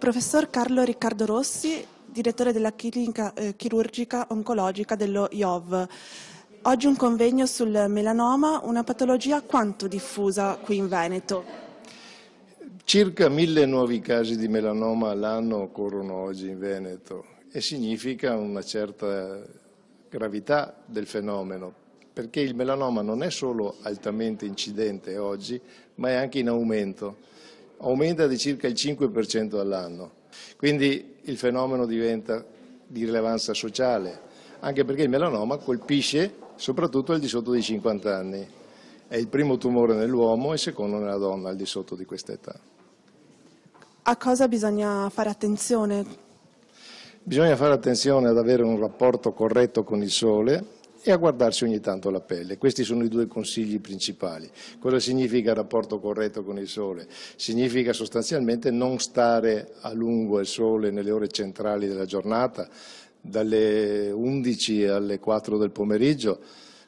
Professor Carlo Riccardo Rossi, direttore della clinica chirurgica oncologica dello IOV. Oggi un convegno sul melanoma, una patologia quanto diffusa qui in Veneto? Circa 1000 nuovi casi di melanoma all'anno occorrono oggi in Veneto e significa una certa gravità del fenomeno, perché il melanoma non è solo altamente incidente oggi, ma è anche in aumento. Aumenta di circa il 5% all'anno, quindi il fenomeno diventa di rilevanza sociale, anche perché il melanoma colpisce soprattutto al di sotto dei 50 anni. È il primo tumore nell'uomo e il secondo nella donna al di sotto di questa età. A cosa bisogna fare attenzione? Bisogna fare attenzione ad avere un rapporto corretto con il sole e a guardarsi ogni tanto la pelle. Questi sono i due consigli principali. Cosa significa rapporto corretto con il sole? Significa sostanzialmente non stare a lungo al sole nelle ore centrali della giornata, dalle 11 alle 4 del pomeriggio.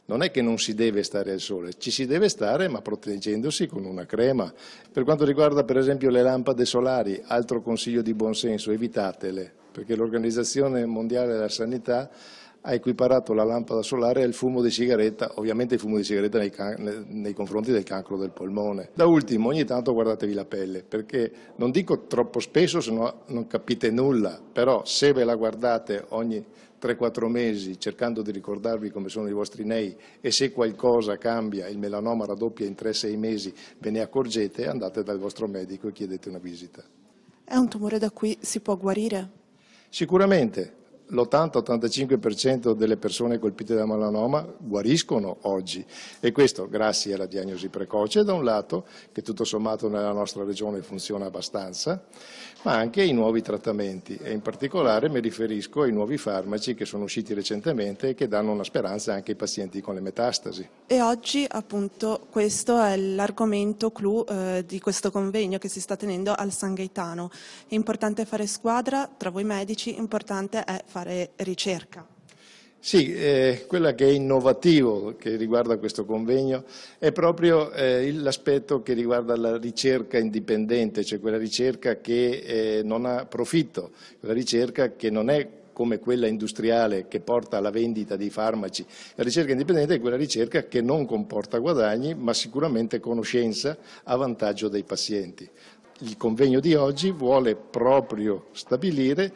Non è che non si deve stare al sole, ci si deve stare ma proteggendosi con una crema. Per quanto riguarda per esempio le lampade solari, altro consiglio di buonsenso, evitatele, perché l'Organizzazione Mondiale della Sanità ha equiparato la lampada solare al fumo di sigaretta, ovviamente il fumo di sigaretta nei confronti del cancro del polmone. Da ultimo, ogni tanto guardatevi la pelle, perché non dico troppo spesso, se no non capite nulla, però se ve la guardate ogni 3-4 mesi cercando di ricordarvi come sono i vostri nei e se qualcosa cambia, il melanoma raddoppia in 3-6 mesi, ve ne accorgete, andate dal vostro medico e chiedete una visita. È un tumore da cui si può guarire? Sicuramente. L'80-85% delle persone colpite da melanoma guariscono oggi e questo grazie alla diagnosi precoce da un lato, che tutto sommato nella nostra regione funziona abbastanza, ma anche ai nuovi trattamenti e in particolare mi riferisco ai nuovi farmaci che sono usciti recentemente e che danno una speranza anche ai pazienti con le metastasi. E oggi appunto questo è l'argomento clou di questo convegno che si sta tenendo al San Gaetano. È importante fare squadra tra voi medici, importante è fare ricerca. Sì, quella che è innovativo che riguarda questo convegno è proprio l'aspetto che riguarda la ricerca indipendente, cioè quella ricerca che non ha profitto, quella ricerca che non è come quella industriale che porta alla vendita dei farmaci. La ricerca indipendente è quella ricerca che non comporta guadagni, ma sicuramente conoscenza a vantaggio dei pazienti. Il convegno di oggi vuole proprio stabilire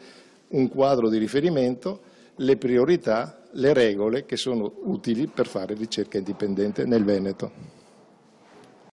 un quadro di riferimento, le priorità, le regole che sono utili per fare ricerca indipendente nel Veneto.